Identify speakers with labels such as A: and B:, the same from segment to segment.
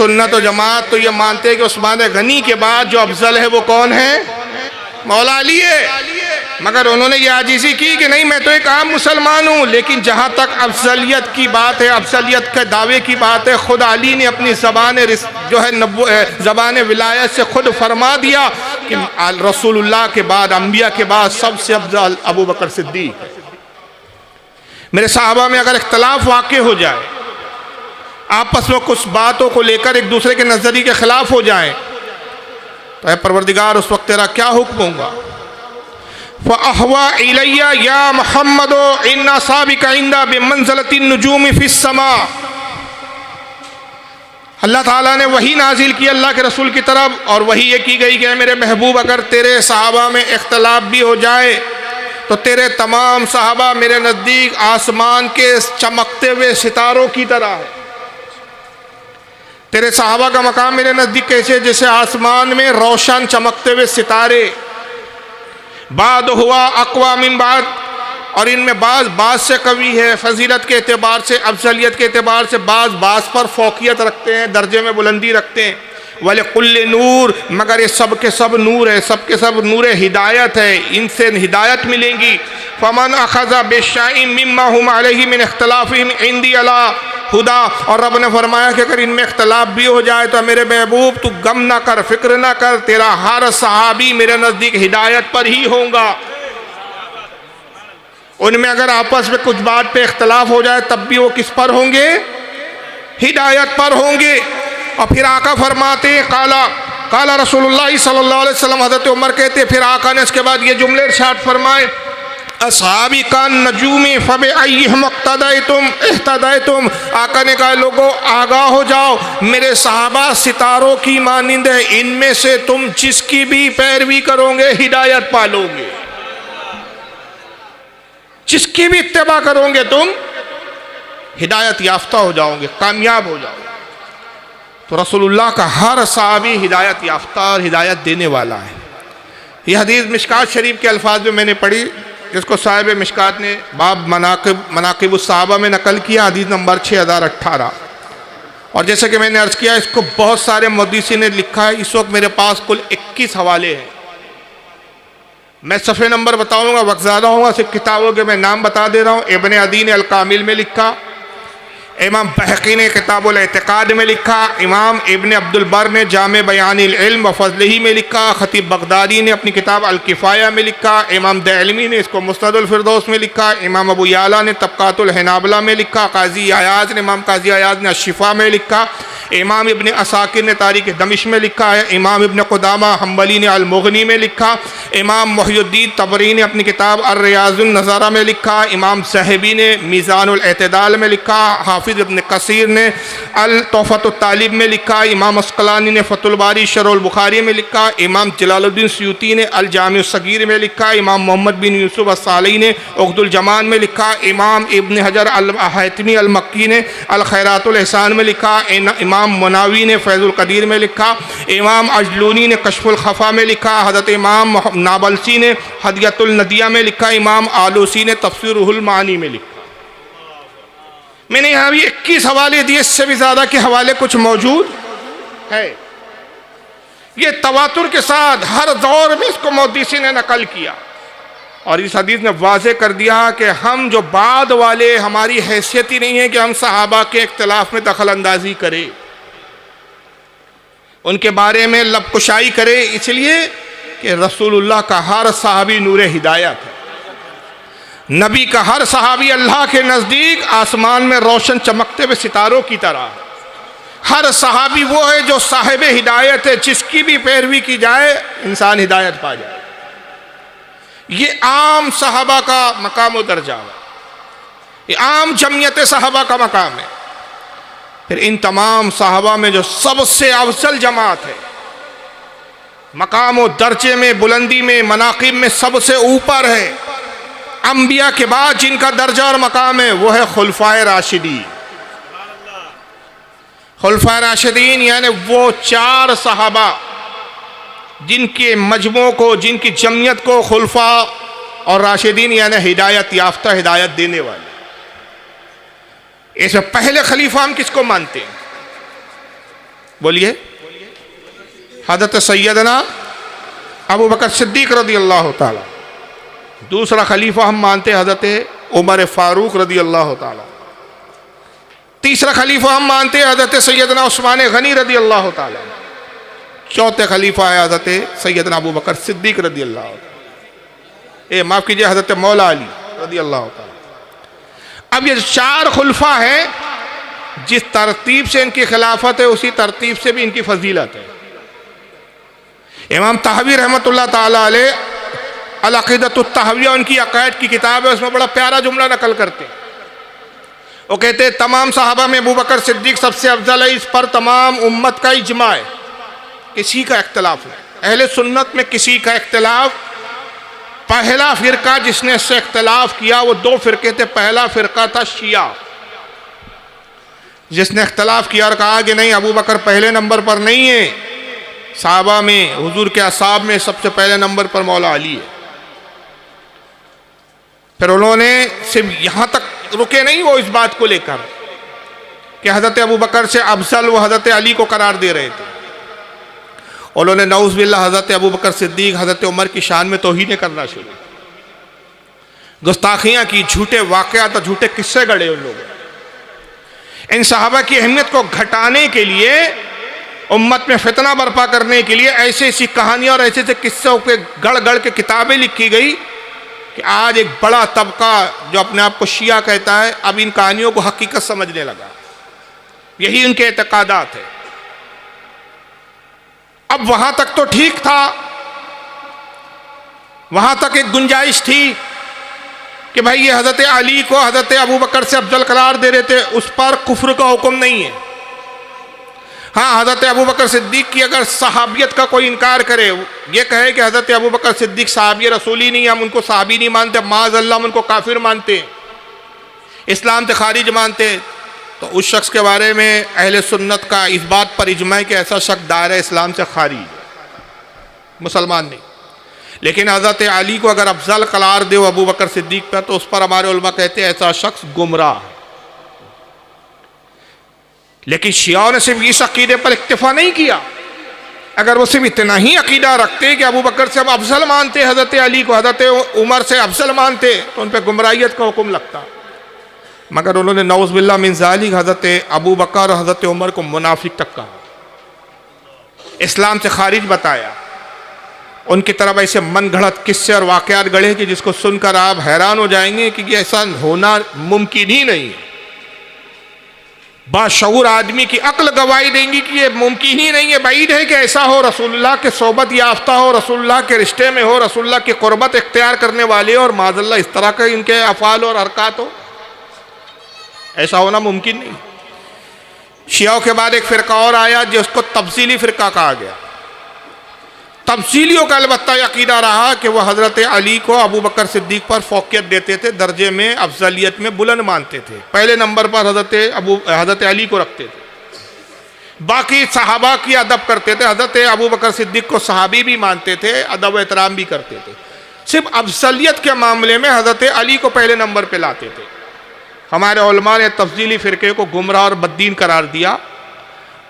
A: सुन्नत व जमात तो ये मानते हैं कि उस्मान गनी के बाद जो अफजल है वो कौन है? मौला अली है। मगर उन्होंने ये आजीज़ी की कि नहीं, मैं तो एक आम मुसलमान हूँ, लेकिन जहाँ तक अफजलियत की बात है, अफजलियत के दावे की बात है, खुद अली ने अपनी ज़बान विलायत से खुद फरमा दिया कि रसूलुल्लाह के बाद, अंबिया के बाद सबसे अफजल अबू बकर सिद्दीक। मेरे साहबा में अगर इख्तलाफ वाक़ हो जाए, आपस में कुछ बातों को लेकर एक दूसरे के नज़रिए के ख़िलाफ़ हो जाए, तो है परवरदिगार उस वक्त तेरा क्या हुक्म होगा? फ़अहवा इलैया या मुहम्मदो इन्ना साबिका इंदा बिमंज़लतिन नुजूम फ़िस समा। अल्लाह ताला ने वही नाजिल की अल्लाह के रसूल की तरफ, और वही ये की गई कि मेरे महबूब अगर तेरे सहाबा में इख्तलाफ भी हो जाए तो तेरे तमाम सहाबा मेरे नज़दीक आसमान के चमकते हुए सितारों की तरह है। तेरे सहाबा का मकाम मेरे नज़दीक कैसे? जैसे आसमान में रोशन चमकते हुए सितारे। बाद हुआ अक़वा मिन बाद, और इनमें बाज़ से कवी है, फजीलत के एतबार से, अफजलियत के एतबार से बाज़ पर फ़ौक़ियत रखते हैं, दर्जे में बुलंदी रखते हैं। वले कुल्ले नूर, मगर ये सब के सब नूर है, सब के सब नूर हिदायत है, इनसे हिदायत मिलेंगी। फ़मन अख़ज़ा बिश्शैइन मिम्मा हुम अलैहि मिन इख्तिलाफ़िहिम इंदी अला खुदा। और रब ने फरमाया कि अगर इनमें इख्तलाफ भी हो जाए तो मेरे महबूब तू गम ना कर, फिक्र ना कर, तेरा हर सहाबी मेरे नज़दीक हिदायत पर ही होगा। उनमें अगर आपस में कुछ बात पे इख्तलाफ हो जाए तब भी वो किस पर होंगे? हिदायत पर होंगे। और फिर आका फरमाते काला रसूलुल्लाह सल्लल्लाहु अलैहि वसल्लम, हज़रत उमर कहते, फिर आका ने इसके बाद ये जुमले इरशाद फरमाए, असहाबी का नजूमी फबे अय्यिहिम इख्तदैतुम। आका ने कहा लोगों आगाह हो जाओ, मेरे सहाबा सितारों की मानिंद है, इनमें से तुम जिसकी भी पैरवी करोगे हिदायत पालोगे, जिसकी भी इत्तेबा करोगे तुम हिदायत याफ्ता हो जाओगे, कामयाब हो जाओगे। तो रसूलुल्लाह का हर सहाबी हिदायत याफ्ता और हिदायत देने वाला है। यह हदीस मिशकात शरीफ के अल्फाज में मैंने पढ़ी, जिसको साहिब मिशकात ने बाब मनाकिब उस्सहाबा में नकल किया, हदीस नंबर 6018। और जैसे कि मैंने अर्ज़ किया, इसको बहुत सारे मुहद्दिसीन ने लिखा है। इस वक्त मेरे पास कुल 21 हवाले हैं। मैं सफ़े नंबर बताऊंगा, वक्त ज़्यादा होगा, सिर्फ किताबों के मैं नाम बता दे रहा हूँ। इब्न अदी ने अल कामिल में लिखा, इमाम बहक़ी ने किताबुल एतिक़ाद में लिखा, इमाम इब्न अब्दुल बर ने जामे बयानिल इल्म व फ़ज़लिही में लिखा, ख़तीब बगदादी ने अपनी किताब अल किफ़ाया में लिखा, इमाम दहलवी ने इसको मुस्नदुल फ़िरदौस में लिखा, इमाम अबू याला ने तबक़ातुल हनाबला में लिखा, काज़ी अयाज़ ने इमाम काज़ी अयाज़ ने अश्शिफ़ा में लिखा, इमाम इब्न असाकिर ने तारीख़ दमिश्क में लिखा है, इमाम इब्न क़ुदामा हम्बली ने अल मुग़नी में लिखा, इमाम मुहय्यिद्दीन तबरी ने अपनी किताब अर रियाज़ुन नज़ारा में लिखा, इमाम ज़हबी ने मीज़ानुल एतदाल में लिखा, हाफिज़ इब्न कसीर ने अल तोहफ़तुत तालिब में लिखा, इमाम अस्क़लानी ने फ़तहुल बारी शरहुल बुखारी में लिखा, इमाम जलालुद्दीन सयूती ने अल जामिउस सगीर में लिखा, इमाम मोहम्मद बिन यूसुफ अस्साली ने उक़दुल जमान में लिखा, इमाम इब्न हजर अल हैतमी अल मक्की ने अल खैरातुल एहसान में लिखा, इमाम मुनावी ने फैज़ुल क़दीर में लिखा, इमाम अजलूनी ने कश्फुल ख़फ़ा में लिखा, हज़रत इमाम नाबलसी ने हदियतुल नदिया में लिखा, इमाम आलूसी ने तफ़सीरुल मानी में लिखा। मैंने यहाँ भी 21 हवाले दिए, इससे भी ज़्यादा के हवाले कुछ मौजूद है। ये तवातुर के साथ हर दौर में इसको मुहद्दिसीन ने नकल किया, और इस हदीस ने वाज़े कर दिया कि हम जो बाद वाले, हमारी हैसियत ही नहीं है कि हम सहाबा के इख्तिलाफ में दखल अंदाजी करें, उनके बारे में लबकुशाई करें, इसलिए कि रसूलुल्लाह का हर सहाबी नूर हिदायत है। नबी का हर सहाबी अल्लाह के नज़दीक आसमान में रोशन चमकते हुए सितारों की तरह। हर सहाबी वो है जो साहिब हिदायत है, जिसकी भी पैरवी की जाए इंसान हिदायत पा जाए। ये आम सहाबा का मकाम व दर्जा है, ये आम जमियत सहाबा का मकाम है। फिर इन तमाम सहाबा में जो सबसे अफजल जमात है, मकाम व दर्जे में, बुलंदी में, मनाकिब में सबसे ऊपर है, अंबिया के बाद जिनका दर्जा और मकाम है, वो है खुलफाए राशिदीन। खुलफाए राशिदीन यानी वो 4 सहाबा जिनके मजमू को, जिनकी जमियत को खुलफा और राशिदीन यानी हिदायत याफ्ता, हिदायत देने वाले। इसमें पहले खलीफा हम किसको मानते हैं? बोलिए। हज़रत सैयदना अबू बकर सिद्दीक़ रज़ी अल्लाह ताला। दूसरा खलीफा हम मानते हज़रत उमर फ़ारूक रज़ी अल्लाह ताला। तीसरा खलीफा हम मानते हैं हज़रत सैयदना उस्मान गनी रज़ी अल्लाह ताला। चौथे खलीफा है हज़रत सैयदना अबू बकर सिद्दीक़ रज़ी अल्लाह ताला। माफ़ कीजिए, हज़रत मौला अली रज़ी अल्लाह ताला। अब ये चार खुलफा हैं, जिस तरतीब से इनकी खिलाफत है उसी तरतीब से भी इनकी फजीलत है। इमाम तहवी रहमतुल्लाह ताला अलैह अल-अक़ीदतुत तहविया उनकी अक़ायद की किताब है, उसमें बड़ा प्यारा जुमला नकल करते हैं। वो कहते हैं तमाम सहाबा में अबू बकर सिद्दीक़ सबसे अफजल है, इस पर तमाम उम्मत का इजमा है, किसी का इख्तलाफ नहीं। अहले सुन्नत में किसी का इख्तलाफ, पहला फ़िरका जिसने इससे इख्तलाफ किया वो दो फ़िरके थे। पहला फ़िरका था शिया, जिसने इख्तलाफ किया और कहा कि नहीं, अबू बकर पहले नंबर पर नहीं है, सहाबा में हुजूर के असहाब में सबसे पहले नंबर पर मौला अली है। फिर उन्होंने सिर्फ यहाँ तक रुके नहीं, वो इस बात को लेकर कि हज़रत अबू बकर से अफजल वो हज़रत अली को करार दे रहे थे। उन्होंने नऊज़ बिल्लाह हज़रत अबू बकर सिद्दीक़, हज़रत उमर की शान में तौहीनें करना शुरू, गुस्ताखियाँ की, झूठे वाक़यात और झूठे किस्से गढ़े उन लोगों। इन सहाबा की अहमियत को घटाने के लिए, उम्मत में फितना बर्पा करने के लिए ऐसी ऐसी कहानियाँ और ऐसे ऐसे किस्सों पे गढ़ गढ़ के किताबें लिखी गई कि आज एक बड़ा तबका जो अपने आप को शिया कहता है, अब इन कहानियों को हकीकत समझने लगा। यही उनके एतकादात है। अब वहां तक तो ठीक था, वहां तक एक गुंजाइश थी कि भाई ये हज़रत अली को हज़रत अबू बकर से अफजल करार दे रहे थे, उस पर कुफ्र का हुक्म नहीं है। हाँ, हज़रत अबू बकर सिद्दीक़ की अगर सहाबियत का कोई इनकार करे, ये कहे कि हज़रत अबू बकर सिद्दीक़ सहाबी रसूली नहीं, हम उनको सहाबी नहीं मानते, माज़अल्लाह हम उनको काफिर मानते, इस्लाम से खारिज मानते, तो उस शख्स के बारे में अहले सुन्नत का इस बात पर इजमा है कि ऐसा शख्स दायरा इस्लाम से खारिज है, मुसलमान नहीं। लेकिन हज़रत अली को अगर अफजल करार दे अबू बकर सिद्दीक़ पर, तो उस पर हमारे उलमा कहते हैं ऐसा शख्स गुमराह है। लेकिन शियाओं ने सिर्फ इस अकीदे पर इक्तिफा नहीं किया। अगर वो सिर्फ इतना ही अकीदा रखते कि अबू बकर से हम अफजल मानते, हज़रत अली को हज़रत उमर से अफजल मानते, तो उन पर गुमराहियत का हुक्म लगता। मगर उन्होंने नऊज़ बिल्लाह मिन ज़ालिक हज़रत अबू बकर और हज़रत उमर को मुनाफिक तक कहा, इस्लाम से खारिज बताया। उनकी तरफ ऐसे मन घड़त किस्से और वाक़यात गढ़े कि जिसको सुनकर आप हैरान हो जाएंगे कि ये ऐसा होना मुमकिन ही नहीं है। बाशऊर आदमी की अक्ल गवाही देंगी कि ये मुमकिन ही नहीं है, बाईद है कि ऐसा हो, रसूलुल्लाह के सोबत याफ्ता हो, रसूलुल्लाह के रिश्ते में हो, रसूलुल्लाह की क़ुर्बत इख्तियार करने वाले हो, और माज़अल्लाह इस तरह के इनके अफ़ाल और हरकत हो, ऐसा होना मुमकिन नहीं। शियाओं के बाद एक फ़िरका और आया जिसको तफसीली फ़िरका कहा गया। तफसीलियों का अलबत्ता अक़ीदा रहा कि वह हज़रत अली को अबू बकर सिद्दीक़ पर फ़ौक़ियत देते थे, दर्जे में अफजलियत में बुलंद मानते थे, पहले नंबर पर हज़रत अली को रखते थे। बाकी सहाबा की अदब करते थे, हज़रत अबू बकर सिद्दीक़ को सहाबी भी मानते थे, अदब एहतराम भी करते थे। सिर्फ अफजलियत के मामले में हज़रत अली को पहले नंबर पर लाते थे। हमारे उलमा ने तफसीली फ़िरके को गुमराह और बद्दीन करार दिया।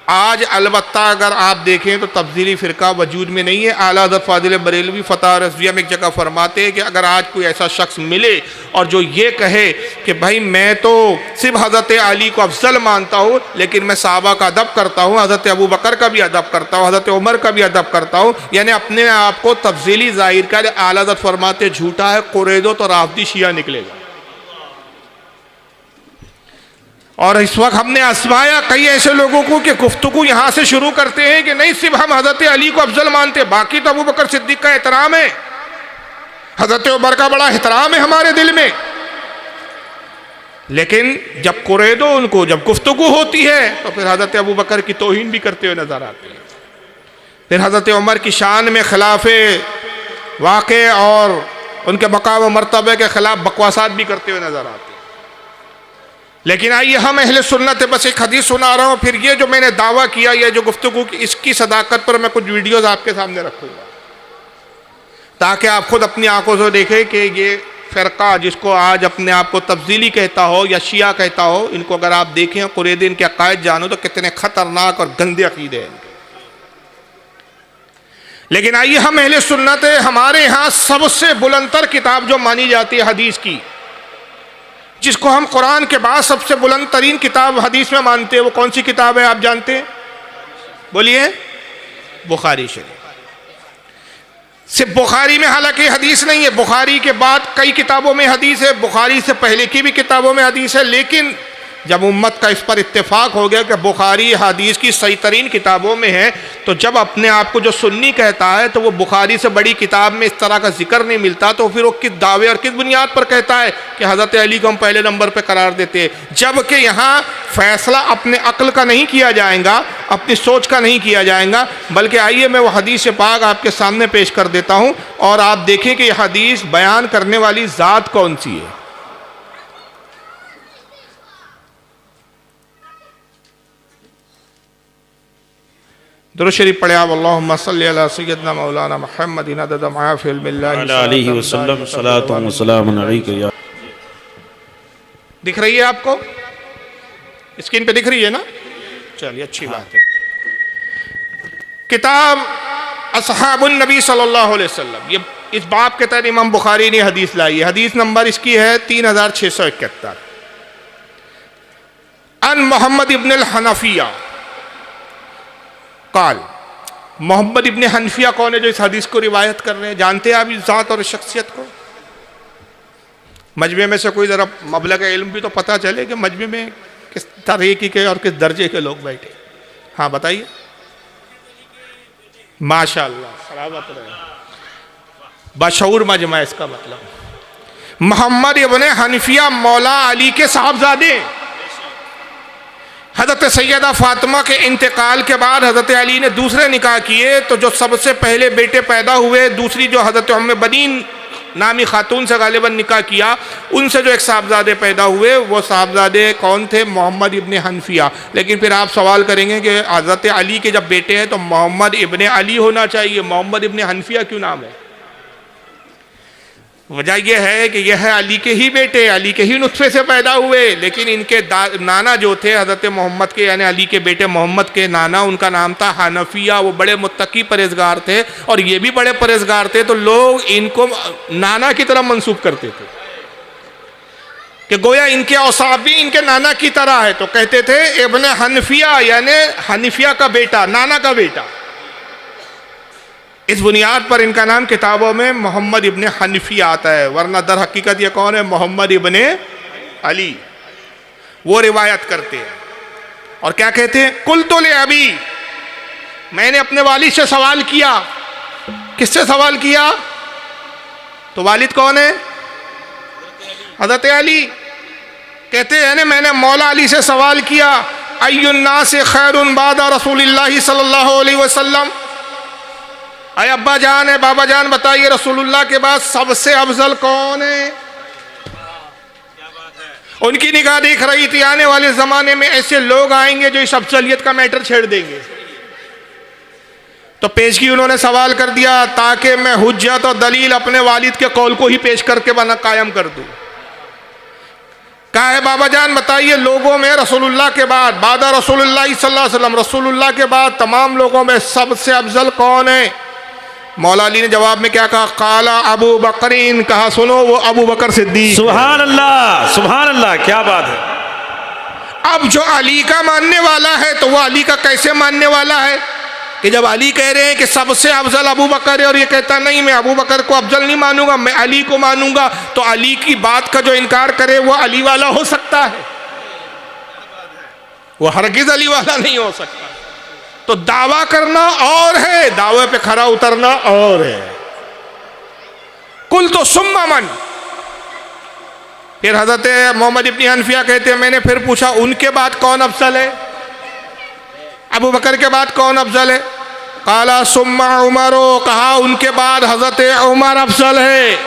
A: आज अलबत्ता अगर आप देखें तो तफसीली फ़िरका वजूद में नहीं है। आला हज़रत फ़ाज़िल बरेलवी फ़तह रज़विया में एक जगह फरमाते हैं कि अगर आज कोई ऐसा शख्स मिले और जो ये कहे कि भाई मैं तो सिर्फ हज़रत अली को अफजल मानता हूँ, लेकिन मैं सहाबा का अदब करता हूँ, हज़रत अबू बकर का भी अदब करता हूँ, हज़रत उमर का भी अदब करता हूँ, यानी अपने आप को तफसीली ज़ाहिर कर, आला हज़रत फरमाते झूठा है, कुरैदो तो राफ़दी शिया निकलेगा। और इस वक्त हमने आजमाया कई ऐसे लोगों को कि गुफ्तगू यहाँ से शुरू करते हैं कि नहीं सिर्फ हम हज़रत अली को अफजल मानते, बाकी तो अबू बकर सिद्दीक़ का एहतराम है, हज़रत उमर का बड़ा एहतराम है हमारे दिल में। लेकिन जब कुरैदो उनको जब गुफ्तगू होती है तो फिर हज़रत अबू बकर की तौहीन भी करते हुए नज़र आते हैं। फिर हज़रत उमर की शान में खिलाफे वाक़े और उनके मकाम व मर्तबे के ख़िलाफ़ बकवासात भी करते हुए नज़र आते हैं। लेकिन आइए हम अहले सुन्नत, बस एक हदीस सुना रहा हूँ, फिर ये जो मैंने दावा किया, ये जो गुफ्तगू की, इसकी सदाकत पर मैं कुछ वीडियोज़ आपके सामने रखूँगा ताकि आप खुद अपनी आंखों से देखें कि ये फ़िरका जिसको आज अपने आप को तब्दीली कहता हो या शिया कहता हो, इनको अगर आप देखें कुरैशी इनके अकायद जानो तो कितने ख़तरनाक और गंदे अक़ीदे हैं इनके। लेकिन आइए हम अहले सुन्नत है, हमारे यहाँ सबसे बुलंदतर किताब जो मानी जाती है हदीस की, जिसको हम कुरान के बाद सबसे बुलंद तरीन किताब हदीस में मानते हैं, वो कौन सी किताब है आप जानते हैं? बोलिए। बुखारी शरीफ। सिर्फ बुखारी में हालांकि हदीस नहीं है, बुखारी के बाद कई किताबों में हदीस है, बुखारी से पहले की भी किताबों में हदीस है, लेकिन जब उम्मत का इस पर इत्तेफाक हो गया कि बुखारी हदीस की सही तरीन किताबों में है, तो जब अपने आप को जो सुन्नी कहता है तो वो बुखारी से बड़ी किताब में इस तरह का जिक्र नहीं मिलता, तो फिर वो किस दावे और किस बुनियाद पर कहता है कि हज़रत अली को हम पहले नंबर पर करार देते हैं, जबकि यहाँ फ़ैसला अपने अक्ल का नहीं किया जाएगा, अपनी सोच का नहीं किया जाएगा, बल्कि आइए मैं वो हदीस पाक आपके सामने पेश कर देता हूँ और आप देखें कि यह हदीस बयान करने वाली ज़ात कौन सी है। दुरूद शरीफ पढ़े आप, अल्लाहुम्मा सल्ली अला सय्यदना मौलाना मुहम्मदिन अदद मा फी इल्मिल्लाहि अलैहि वसल्लम सलातु व सलामुन अलैका। दिख रही है आपको? स्क्रीन पे दिख रही है ना? चलिए अच्छी बात है। किताब असहाबुन नबी सल्लल्लाहु अलैहि वसल्लम, ये इस बाब के तहत इमाम बुखारी ने हदीस लाई है। हदीस नंबर इसकी है 3671। अन मोहम्मद इब्न अल हनफिया काल। मोहम्मद इब्न हनफिया कौन है जो इस हदीस को रिवायत कर रहे हैं? जानते हैं आप इस ज़ात और शख्सियत को? मजमे में से कोई ज़रा मबलग इल्म भी तो पता चले कि मजमे में किस तरीके के और किस दर्जे के लोग बैठे। हाँ बताइए। माशाअल्लाह, सलामत रहे। बशऊर मजमा इसका मतलब। मोहम्मद इब्न हनफिया मौला अली के साहबजादे। हज़रत सैयदा फ़ातिमा के इंतकाल के बाद हज़रत अली ने दूसरे निकाह किए, तो जो सबसे पहले बेटे पैदा हुए, दूसरी जो हज़रत उम्मे बनीन नामी खातून से गालिबन निकाह किया, उनसे जो एक साहबजादे पैदा हुए, वो साहबजादे कौन थे? मोहम्मद इब्न हनफिया। लेकिन फिर आप सवाल करेंगे कि हज़रत अली के जब बेटे हैं तो मोहम्मद इब्न अली होना चाहिए, मोहम्मद इब्न हनफिया क्यों नाम है? वजह यह है कि यह अली के ही बेटे, अली के ही नुत्फे से पैदा हुए, लेकिन इनके नाना जो थे हज़रत मोहम्मद के, यानी अली के बेटे मोहम्मद के नाना, उनका नाम था हनफिया। वो बड़े मुत्तकी परहेजगार थे और ये भी बड़े परहेजगार थे, तो लोग इनको नाना की तरह मंसूब करते थे कि गोया इनके औसाफ भी इनके नाना की तरह है, तो कहते थे इब्न हनफिया, यानी हनफिया का बेटा, नाना का बेटा। इस बुनियाद पर इनका नाम किताबों में मोहम्मद इब्न हनफिया आता है, वरना दर हकीकत ये कौन है? मोहम्मद इब्न अली। वो रिवायत करते हैं और क्या कहते हैं? कुल तो ले अभी, मैंने अपने वालिद से सवाल किया। किससे सवाल किया? तो वालिद कौन है? हज़रत अली। कहते हैं मैंने मौला अली से सवाल किया, अय्युन्नास खैरुन बादा रसूलिल्लाहि सल्लल्लाहु अलैहि वसल्लम। अय अब्बा जान है, बाबा जान बताइए, रसूलुल्लाह के बाद सबसे अफजल कौन है? उनकी निगाह देख रही थी आने वाले ज़माने में ऐसे लोग आएंगे जो इस अफजलियत का मैटर छेड़ देंगे। तो पेशगी उन्होंने सवाल कर दिया ताकि मैं हुज्जत और दलील अपने वालिद के कौल को ही पेश करके बना कायम कर दूं। कहा है बाबा जान बताइए, लोगों में रसूलुल्लाह के बाद, बादा रसूलुल्लाह सल्लल्लाहु अलैहि वसल्लम, रसूलुल्लाह के बाद तमाम लोगों में सबसे अफजल कौन है? मौला अली ने जवाब में क्या कहा? काला अबू बकरीन। कहा सुनो, वो अबू बकर सिद्दीक।
B: सुभान अल्लाह, सुभान अल्लाह, क्या बात है।
A: अब जो अली का मानने वाला है तो वो अली का कैसे मानने वाला है कि जब अली कह रहे हैं कि सबसे अफजल अबू बकर है और ये कहता नहीं मैं अबू बकर को अफजल नहीं मानूंगा, मैं अली को मानूंगा, तो अली की बात का जो इनकार करे वो अली वाला हो सकता है? वो हरगिज अली वाला नहीं हो सकता। तो दावा करना और है, दावे पे खरा उतरना और है। कुल तो सुम्मा मन। फिर हजरत मोहम्मद इब्न हनफिया कहते हैं मैंने फिर पूछा उनके बाद कौन अफजल है? अबू बकर के बाद कौन अफजल है? काला सुम्मा उमरो। कहा उनके बाद हजरत उमर अफजल है।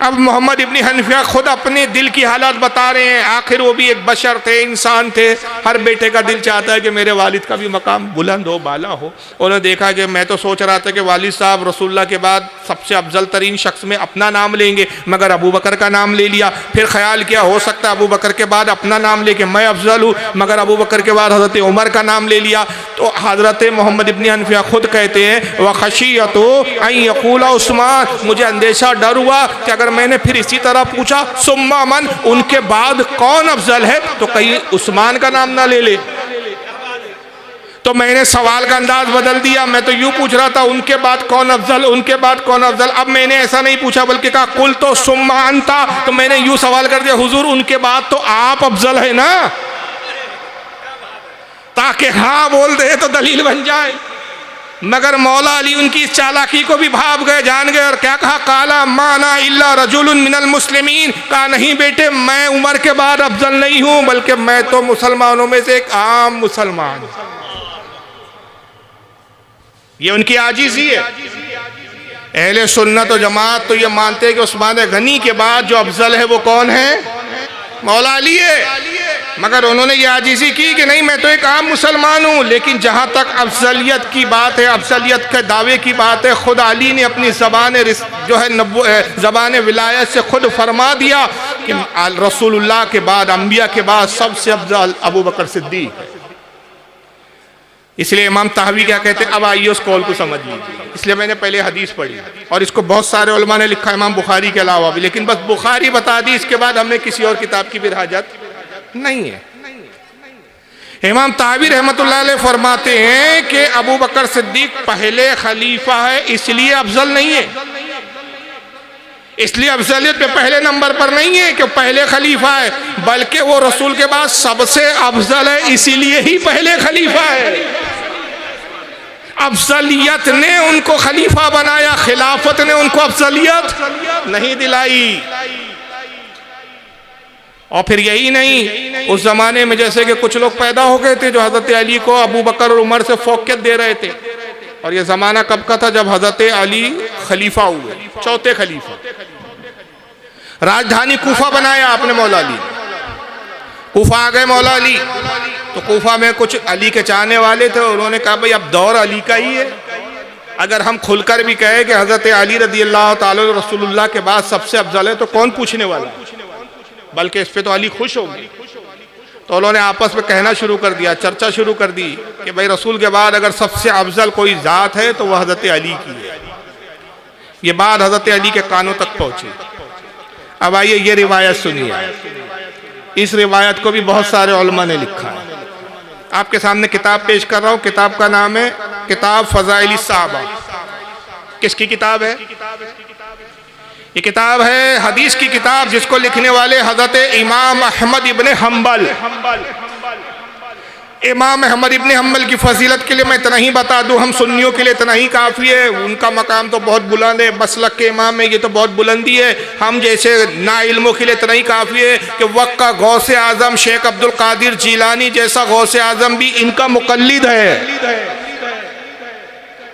A: अब मोहम्मद इब्न हनफिया खुद अपने दिल की हालत बता रहे हैं, आखिर वो भी एक बशर थे, इंसान थे। हर बेटे का दिल चाहता है कि मेरे वालिद का भी मकाम बुलंद हो, बाला हो। उन्होंने देखा कि मैं तो सोच रहा था कि वालिद साहब रसूलुल्लाह के बाद सबसे अफजल तरीन शख्स में अपना नाम लेंगे, मगर अबू बकर का नाम ले लिया। फिर ख्याल किया हो सकता है अबू बकर के बाद अपना नाम लेके मैं अफजल हूँ, मगर अबू बकर के बाद हज़रत उमर का नाम ले लिया। तो हज़रत मोहम्मद इब्न हनफिया खुद कहते हैं व खशियत अन यक़ूला उस्मान, मुझे अंदेशा डर हुआ कि अगर मैंने फिर इसी तरह पूछा सुम्मा मन, उनके बाद कौन अफजल है, तो कहीं उस्मान का नाम ना ले ले। तो मैंने सवाल का अंदाज बदल दिया, मैं तो यूं पूछ रहा था उनके बाद कौन अफजल, उनके बाद कौन अफजल। अब मैंने ऐसा नहीं पूछा बल्कि कहा कुल तो सुम्मा अंता, तो मैंने यूं सवाल कर दिया हुजूर उनके बाद तो आप अफजल है ना, ताकि हाँ बोल दे तो दलील बन जाए। मगर मौला अली उनकी इस चालाकी को भी भाप गए, जान गए, और क्या कहा काला माना इल्ला रजुलुन मिनल मुस्लिमीन, कहा नहीं बेटे मैं उमर के बाद अफजल नहीं हूं, बल्कि मैं तो मुसलमानों में से एक आम मुसलमान हूं। ये उनकी आजीज़ी है। अहले सुन्नत और जमात तो ये मानते हैं कि उस्मान गनी के बाद जो अफजल है वो कौन है, मौला अली है। मगर उन्होंने ये आजीज़ी की कि नहीं मैं तो एक आम मुसलमान हूँ। लेकिन जहाँ तक अफजलियत की बात है, अफजलियत के दावे की बात है, खुद अली ने अपनी ज़बान जो है ज़बान विलायत से खुद फरमा दिया कि रसूलुल्लाह के बाद, अम्बिया के बाद सबसे अफजल अबू बकर सिद्दीक है। इसलिए इमाम तहवी क्या कहते हैं, अब आइए उस कौल को समझ लीजिए। इसलिए मैंने पहले हदीस पढ़ी और इसको बहुत सारे उलमा ने लिखा, इमाम बुखारी के अलावा भी, लेकिन बस बुखारी बता दी, इसके बाद हमें किसी और किताब की भी हाजत नहीं है। इमाम तहवी रहमतुल्लाह अलैह फरमाते हैं कि अबू बकर सिद्दीक पहले खलीफा है, इसलिए अफजल नहीं है, इसलिए अफजलियत पे पहले नंबर पर नहीं है कि पहले खलीफा है, बल्कि वो रसूल के बाद सबसे अफजल है, इसीलिए ही पहले खलीफा है। अफजलियत ने उनको खलीफा बनाया, खिलाफत ने उनको अफजलियत नहीं दिलाई। और फिर यही नहीं, उस जमाने में जैसे कि कुछ लोग पैदा हो गए थे जो हजरत अली को अबू बकर और उमर से फौकियत दे रहे थे। और ये जमाना कब का था, जब हजरत अली खलीफा हुए, चौथे खलीफा। राजधानी कूफा बनाया आपने मौला अली, कूफा आ गए मौला अली। तो कूफा में कुछ अली के चाहने वाले थे, उन्होंने कहा भाई अब दौर अली का ही है, अगर हम खुलकर भी कहें कि हजरत अली रदी अल्लाह ताला रसूलुल्लाह के बाद सबसे अफजल है तो कौन पूछने वाला, बल्कि इस पे तो अली खुश हो गए। तो उन्होंने आपस में कहना शुरू कर दिया, चर्चा शुरू कर दी कि भाई रसूल के बाद अगर सबसे अफजल कोई ज़ात है तो वह हजरत अली की है। ये बात हजरत अली के कानों तक पहुंची। अब आइए ये रिवायत सुनिए, इस रिवायत को भी बहुत सारे उलमा ने लिखा है। आपके सामने किताब पेश कर रहा हूँ, किताब का नाम है किताब फ़ज़ाइल सहाबा। किसकी किताब है? ये किताब है हदीस की किताब, जिसको लिखने वाले हजरत इमाम अहमद इब्न हम्बल। इमाम अहमद इब्न हम्बल की फजीलत के लिए मैं इतना ही बता दूं, हम सुन्नियों के लिए इतना ही काफ़ी है। उनका मकाम तो बहुत बुलंद है, मसलक के इमाम है, ये तो बहुत बुलंदी है। हम जैसे ना इल्मों के लिए इतना ही काफ़ी है कि वक्त का गौसे आज़म शेख अब्दुल कादिर जीलानी जैसा गौसे आज़म भी इनका मुक़ल्लिद है।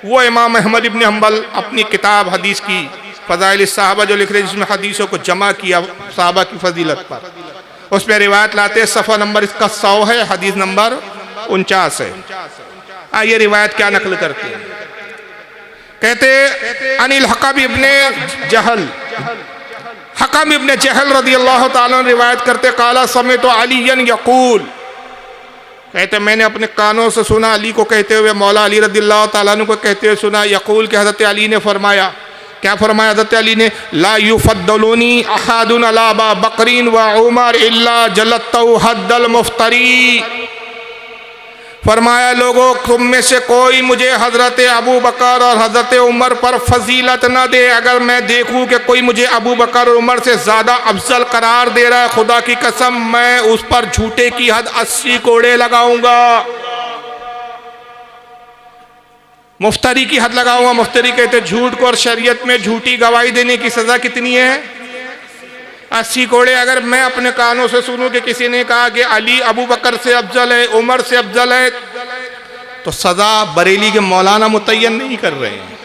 A: वो इमाम अहमद इब्न हम्बल अपनी किताब हदीस की फ़ज़ाइल सहाबा जो लिख रहे, जिसमें हदीसों को जमा किया सहाबा की फजीलत पर, उसमें रिवायत लाते, सफ़ा नंबर इसका 100 है, हदीस नंबर 49 है। आइए रिवायत क्या नकल करते हैं। कहते अनिल हकम इब्ने जहल, हकम इब्ने जहल रदी अल्लाह ताला रिवायत करते, काला समेत अलीयन यकूल, कहते मैंने अपने कानों से सुना अली को कहते हुए, मौला अली रदी अल्लाह ताला को कहते हुए सुना, यकूल के हज़रत अली ने फरमाया, क्या फरमाया हज़रत अली ने, ला युफद्दलूनी अहादुन अला अबा बकरीन व उमर इल्ला जलत्तहु हद्दल मुफ्तरी। फरमाया लोगों तुम में से कोई मुझे हज़रत अबू बकर और हज़रत उमर पर फजीलत न दे। अगर मैं देखूं कि कोई मुझे अबू बकर और उमर से ज़्यादा अफजल करार दे रहा है, खुदा की कसम मैं उस पर झूठे की हद 80 कोड़े लगाऊंगा, मुफ्तरी की हद लगाऊंगा। मुफ्तरी कहते झूठ को, और शरीयत में झूठी गवाही देने की सज़ा कितनी है? 80 कोड़े। अगर मैं अपने कानों से सुनूं कि किसी ने कहा कि अली अबू बकर से अफजल है, उमर से अफजल है, तो सज़ा बरेली के मौलाना मुतय्यन नहीं कर रहे हैं,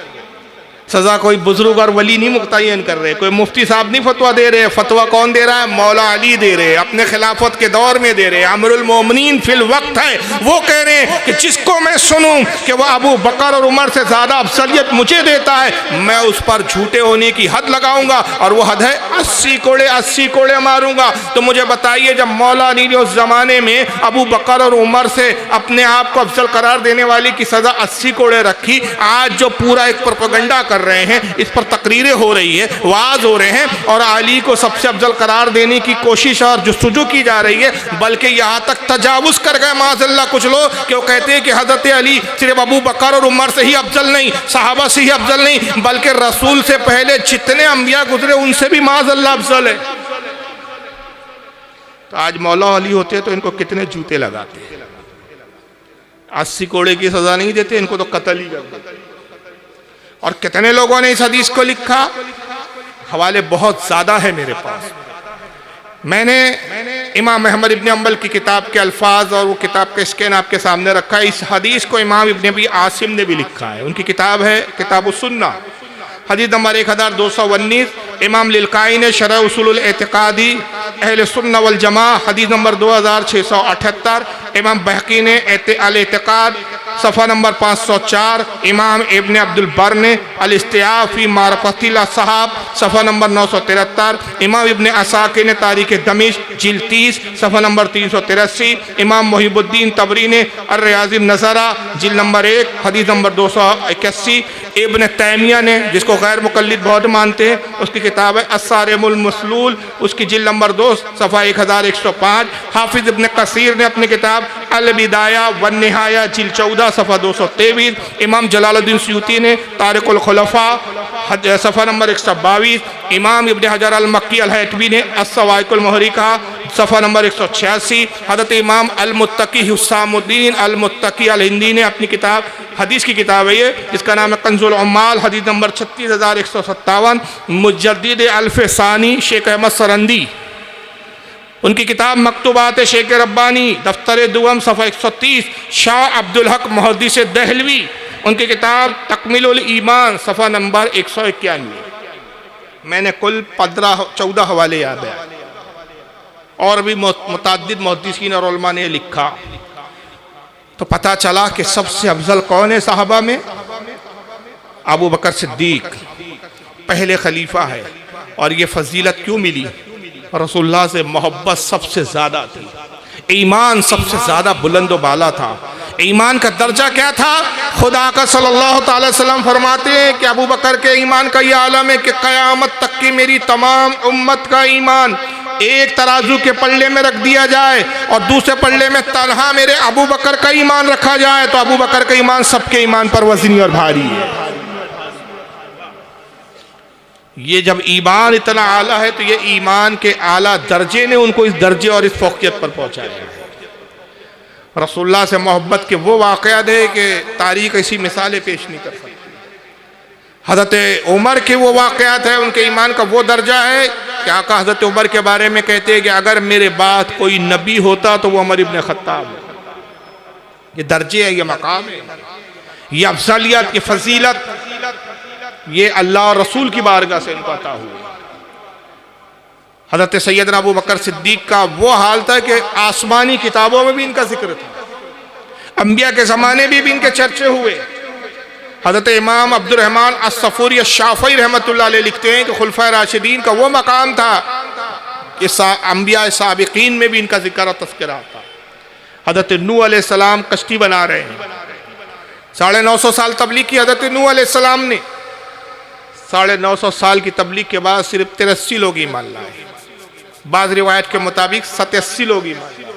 A: सज़ा कोई बुजुर्ग और वली नहीं मुतय्यन कर रहे, कोई मुफ्ती साहब नहीं फतवा दे रहे। फतवा कौन दे रहा है? मौला अली दे रहे, अपने खिलाफत के दौर में दे रहे। अमीरुल मोमिनीन फिल वक्त है, वो कह रहे हैं कि जिसको मैं सुनूं कि वह अबू बकर और उमर से ज़्यादा अफसलियत मुझे देता है, मैं उस पर झूठे होने की हद लगाऊंगा, और वो हद है 80 कोड़े मारूंगा। तो मुझे बताइए, जब मौला अली ने उस ज़माने में अबू बकर और उमर से अपने आप को अफजल करार देने वाले की सज़ा 80 कोड़े रखी, आज जो पूरा एक प्रोपेगेंडा कर रहे हैं, इस पर तकरीरें हो रही है, वाज हो रहे हैं, और अली को सबसे अफजल करार देने की कोशिश और जुस्तजू की जा रही है, बल्कि यहाँ तक तजावुज़ कर गए माज़अल्लाह कुछ लोग कि वो कहते हैं कि हज़रत अली सिर्फ अबू बकर और उमर से ही अफजल नहीं, सहाबा से ही अफजल नहीं, बल्कि रसूल से पहले जितने अंबिया गुजरे उनसे भी माज़अल्लाह अफजल है। तो आज मौला अली होते तो इनको कितने जूते लगाते, 80 कोड़े की सज़ा नहीं देते, इनको तो कत्ल ही कर देते। और कितने लोगों ने इस हदीस को लिखा, हवाले बहुत ज़्यादा है मेरे पास। मैंने इमाम अहमद इब्न अंबल की किताब के अल्फाज और वो किताब का स्कैन आपके सामने रखा है। इस हदीस को इमाम इब्न अबी आसिम ने भी लिखा है, उनकी किताब है किताबुस सुन्ना, हदीस नंबर 1219। इमाम लिलकाई ने शरह उसूलुल एतिकादी अहले सुन्ना वल जमा हदीस नंबर 2678। इमाम बहकी ने अल एतिकाद सफ़ा नंबर 504। इमाम इब्न अब्दुल बर ने अल इस्तिआफ़ी मारफ़तिल असहाब सफ़ा नंबर 973। इमाम इब्न असाकी ने तारीख़ दमिश्क जिल्द 30 सफ़ा नंबर 383। इमाम मुहिबुद्दीन तबरी ने अर रियाज़िन नज़रा जिल्द नंबर 1 हदीस नंबर 281। इब्न तैमिया ने, जिसको गैर मुक़ल्लिद बहुत मानते हैं, उसकी किताब है अस्सारिमुल मसलूल, उसकी जिल्द नंबर 2 सफ़ा 1105। हाफिज़ इब्न कसीर ने अपनी किताब अल बिदाया वन निहाया जिल्द 14 सफ़ा 223। इमाम जलालुद्दीन सयूती ने तारिकुल खुलफा सफ़ा नंबर 122। इमाम इब्न हजर अल मक्की अल हैतमी ने अस्सवाइकुल मुहरिका सफ़ा नंबर 186। हज़रत इमाम अल मुत्तकी हुस्सामुद्दीन अल मुत्तकी अल हिंदी ने अपनी किताब, हदीस की किताब है ये, जिसका नाम है कंजुल उम्माल, हदीस नंबर 36157। मुजद्दिद अल्फ़ सानी शेख अहमद सरंदी, उनकी किताब मकतूबात शेख रब्बानी दफ्तर दुअम सफ़ा 130। शाह अब्दुल हक मुहद्दिस दहलवी, उनकी किताब तकमीलुल ईमान सफ़ा नंबर 191। मैंने कुल 14 हवाले याद है, और भी मुतअद्दिद मुहद्दिसीन और उलमा ने लिखा। तो पता चला कि सबसे अफजल कौन है साहबा में? अबू बकर सिद्दीक पहले खलीफा है। और ये फजीलत क्यों मिली? रसूलुल्लाह से मोहब्बत सबसे ज़्यादा थी, ईमान सबसे ज़्यादा बुलंद व बाला था। ईमान का दर्जा क्या था? खुदा का सल्लल्लाहु अलैहि वसल्लम फरमाते हैं कि अबू बकर के ईमान का यह आलम है कि क़यामत तक की मेरी तमाम उम्मत का ईमान एक तराजू के पल्ले में रख दिया जाए और दूसरे पल्ले में तन्हा मेरे अबू बकर का ईमान रखा जाए, तो अबू बकर का ईमान सबके ईमान पर वज़नी और भारी है। ये जब ईमान इतना आला है, तो ये ईमान के आला दर्जे ने उनको इस दर्जे और इस फौकियत पर पहुंचाया। रसूलुल्लाह से मोहब्बत के वो वाक़यात है कि तारीख़ ऐसी मिसालें पेश नहीं कर सकती। हज़रत उमर के वो वाक़यात है, उनके ईमान का वो दर्जा है कि आका हज़रत उमर के बारे में कहते हैं कि अगर मेरे बाद कोई नबी होता तो वो उमर इब्न ख़त्ताब है। ये दर्जे है, ये मकाम है, ये अफजलियत, ये फजीलत, ये अल्लाह और रसूल की बारगाह से इनको अता हुआ। हज़रत सैयदना अबू बकर सिद्दीक का वो हाल था कि आसमानी किताबों में भी इनका जिक्र था, अंबिया के ज़माने में भी इनके चर्चे हुए। हज़रत इमाम अब्दुर्रहमान अस-सफ़ूरी अश-शाफ़ई रहमतुल्लाह अलैह लिखते हैं कि खुलफ़ाए राशिदीन का वो मकाम था कि अंबिया साबिक़ीन में भी इनका जिक्र और तज़किरा था। हज़रत नूह अलैहिस्सलाम कश्ती बना रहे हैं, 950 साल तबलीग की हज़रत नूह अलैहिस्सलाम ने। 950 साल की तबलीग के बाद सिर्फ 83 लोग ईमान लाए, बाज़ रिवायत के मुताबिक 87 लोग ईमान लाए।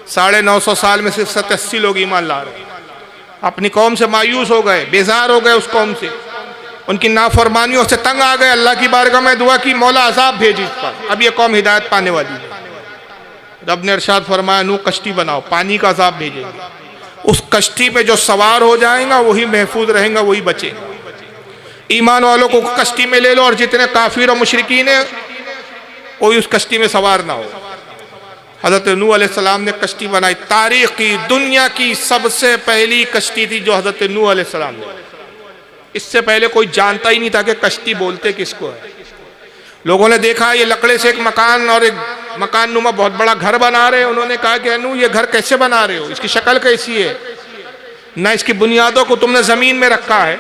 A: 950 साल में सिर्फ 87 लोग ईमान ला रहे। अपनी कौम से मायूस हो गए, बेजार हो गए, उस कौम से, उनकी नाफरमानियों से तंग आ गए। अल्लाह की बारगाह में दुआ की, मौला अज़ाब भेजी इस पर, अब ये कौम हिदायत पाने वाली है। रब ने इरशाद फरमाया, नूह कश्ती बनाओ, पानी का अज़ाब भेजेंगे, उस कश्ती पे जो सवार हो जाएगा वही महफूज रहेगा, वही बचेगा। ईमान वालों को कश्ती में ले लो और जितने काफिर और मुशरिकीन है कोई उस कश्ती में सवार ना हो। हज़रत नूह अलैहिस्सलाम ने कश्ती बनाई, तारीख़ की दुनिया की सबसे पहली कश्ती थी जो हज़रत नूह अलैहिस्सलाम ने। इससे पहले कोई जानता ही नहीं था कि कश्ती बोलते किसको है। लोगों ने देखा ये लकड़े से एक मकान और एक मकान नुमा बहुत बड़ा घर बना रहे हैं। उन्होंने कहा कि अनु ये घर कैसे बना रहे हो, इसकी शक्ल कैसी है, ना इसकी बुनियादों को तुमने जमीन में रखा है,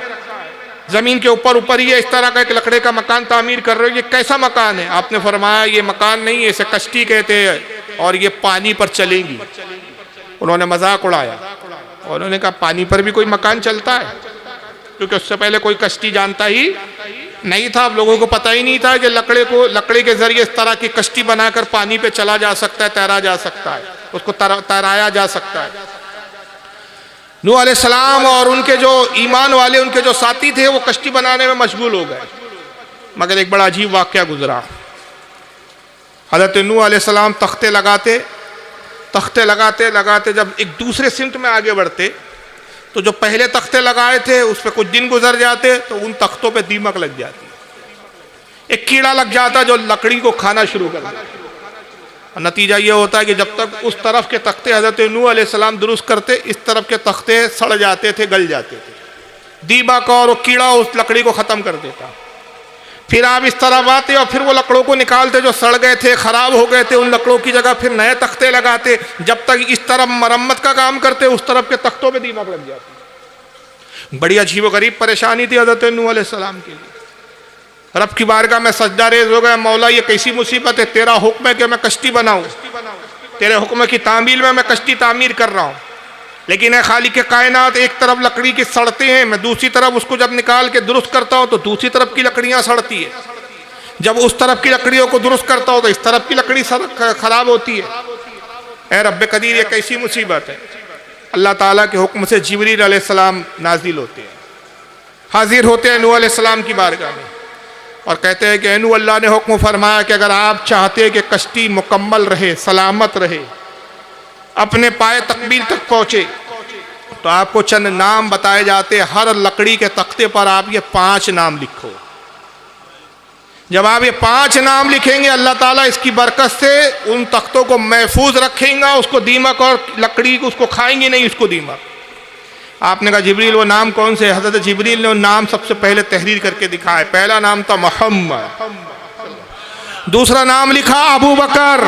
A: जमीन के ऊपर ऊपर ही है, इस तरह का एक लकड़े का मकान तामीर कर रहे हो, ये कैसा मकान है। आपने फरमाया ये मकान नहीं है, इसे कश्ती कहते हैं और ये पानी पर चलेंगी। उन्होंने मजाक उड़ाया और उन्होंने कहा पानी पर भी कोई मकान चलता है, क्योंकि उससे पहले कोई कश्ती जानता ही नहीं था। अब लोगों को पता ही नहीं था कि लकड़े के जरिए इस तरह की कश्ती बनाकर पानी पे चला जा सकता है, तैरा जा सकता है, उसको तैराया जा सकता है। नूह अलैहिस्सलाम और उनके जो ईमान वाले उनके जो साथी थे वो कश्ती बनाने में मशगूल हो गए। मगर एक बड़ा अजीब वाक़या गुजरा। हज़रत नूह अलैहिस्सलाम तख्ते लगाते लगाते जब एक दूसरे सिमत में आगे बढ़ते तो जो पहले तख्ते लगाए थे उस पर कुछ दिन गुजर जाते तो उन तख्तों पे दीमक लग जाती, एक कीड़ा लग जाता जो लकड़ी को खाना शुरू कर देता। नतीजा ये होता है कि जब तक उस तरफ के तख्ते हज़रत नूह अलैहिस्सलाम दुरुस्त करते, इस तरफ के तख्ते सड़ जाते थे, गल जाते थे। दीमक और वो कीड़ा उस लकड़ी को ख़त्म कर देता। फिर आप इस तरफ आते और फिर वो लकड़ों को निकालते जो सड़ गए थे, ख़राब हो गए थे, उन लकड़ों की जगह फिर नए तख्ते लगाते। जब तक इस तरफ मरम्मत का काम करते उस तरफ के तख्तों पे दीमक लग जाती। बड़ी अजीब व गरीब परेशानी थी हज़रत नूह अलैहिस्सलाम के लिए। रब की बारगाह में सजदा रेज़ हो गया, मौला ये कैसी मुसीबत है, तेरा हुक्म है कि मैं कश्ती बनाऊँ, तेरे हुक्म की तामील में मैं कश्ती तामीर कर रहा हूँ, लेकिन है खालिक के कायनात एक तरफ लकड़ी की सड़ते हैं, मैं दूसरी तरफ उसको जब निकाल के दुरुस्त करता हूँ तो दूसरी तरफ की लकड़ियाँ सड़ती है, जब उस तरफ की लकड़ियों को दुरुस्त करता हूँ तो इस तरफ की लकड़ी ख़राब होती है। ए रब्बे कदीर ये कैसी मुसीबत है। अल्लाह ताला के हुक्म से जिब्रील अलैहिस्सलाम नाजिल होते हैं, हाजिर होते हैं नूह अलैहिस्सलाम की बारगाह में और कहते हैं कि नूह अल्लाह ने हुक्म फरमाया कि अगर आप चाहते हैं कि कश्ती मुकम्मल रहे, सलामत रहे, अपने पाए तकमील तक पहुँचे, तो आपको चंद नाम बताए जाते। हर लकड़ी के तख्ते पर आप ये 5 नाम लिखो। जब आप ये 5 नाम लिखेंगे अल्लाह ताला इसकी बरकत से उन तख्तों को महफूज रखेगा, उसको दीमक और लकड़ी उसको खाएंगे नहीं, उसको दीमक। आपने कहा जिब्रील वो नाम कौन से? हज़रत जिब्रील ने वो नाम सबसे पहले तहरीर करके दिखाए। पहला नाम था मोहम्मद, दूसरा नाम लिखा अबू बकर,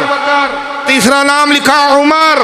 A: तीसरा नाम लिखा उमर,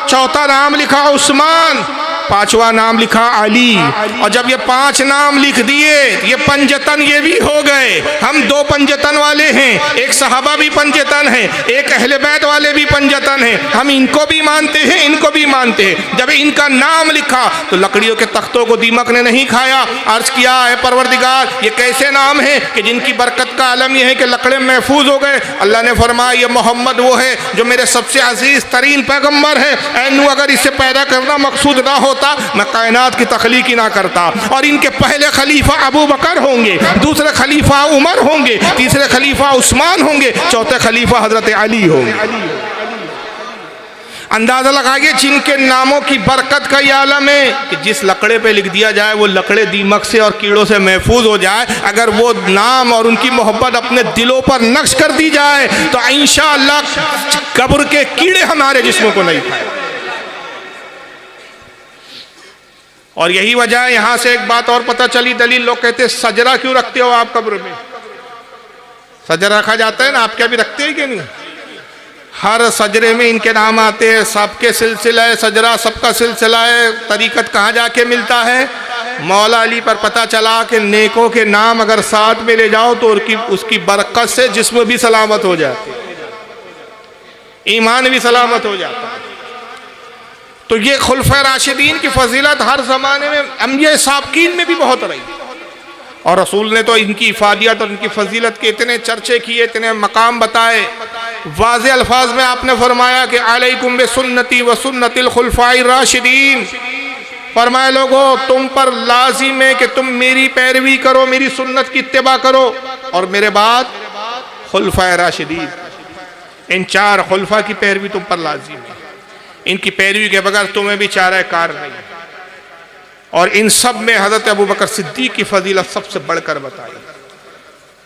A: चौथा नाम लिखा उस्मान, पांचवा नाम लिखा अली। और जब ये 5 नाम लिख दिए, ये पंजतन ये भी हो गए। हम 2 पंजतन वाले हैं, एक सहाबा भी पंजतन है, एक अहले बैत वाले भी पंजतन हैं। हम इनको भी मानते हैं, इनको भी मानते हैं। जब इनका नाम लिखा तो लकड़ियों के तख्तों को दीमक ने नहीं खाया। अर्ज किया है परवरदिगार ये कैसे नाम है कि जिनकी बरकत का आलम यह है कि लकड़े महफूज हो गए। अल्लाह ने फरमाया ये मोहम्मद वो है जो मेरे सबसे अजीज तरीन पैगम्बर है। ऐ नूह अगर इसे पैदा करना मकसूद ना होता मैं कायनात की तख्लीक ही ना करता। और इनके पहले खलीफा अबू बकर होंगे, दूसरे खलीफा उमर होंगे, तीसरे खलीफा उस्मान होंगे, चौथे खलीफा हजरत अली होंगे। अंदाजा लगाइए जिनके नामों की बरकत का यह आलम है कि जिस लकड़े पे लिख दिया जाए वो लकड़े दीमक से और कीड़ों से महफूज हो जाए। अगर वो नाम और उनकी मोहब्बत अपने दिलों पर नक्श कर दी जाए तो इंशाअल्लाह कब्र के कीड़े हमारे जिस्मों को नहीं खाए। और यही वजह है, यहां से एक बात और पता चली दलील। लोग कहते हैं सजरा क्यों रखते हो आप कब्र में? सजरा रखा जाता है ना, आप क्या भी रखते हैं कि नहीं? हर सजरे में इनके नाम आते हैं, सबके सिलसिला है सजरा, सबका सिलसिला है। तरीकत कहाँ जाके मिलता है? मौला अली पर पता चला कि नेकों के नाम अगर साथ में ले जाओ तो उसकी बरकत से जिस्म भी सलामत हो जाते, ईमान भी सलामत हो जाता है। तो ये खुलफा राशिदीन की फजीलत हर ज़माने में अंबिया साबकीन में भी बहुत रही। और रसूल ने तो इनकी इफादियत और इनकी फजीलत के इतने चर्चे किए, इतने मकाम बताए। वाज़े अल्फाज में आपने फरमाया कि अलैकुम बिसुन्नती व सुन्नतिल खुलफाए राशिदीन। फरमाया लोगो तुम पर लाजिम है कि तुम मेरी पैरवी करो, मेरी सुन्नत की इत्तिबा करो और मेरे बाद खुलफाए राशिदीन, इन 4 खुलफा की पैरवी तुम पर लाजिम है। इनकी पैरवी के बगैर तुम्हें भी चारा कार नहीं। और इन सब में हज़रत अबू बकर सिद्दीक़ की फजीलत सबसे बढ़कर बताई।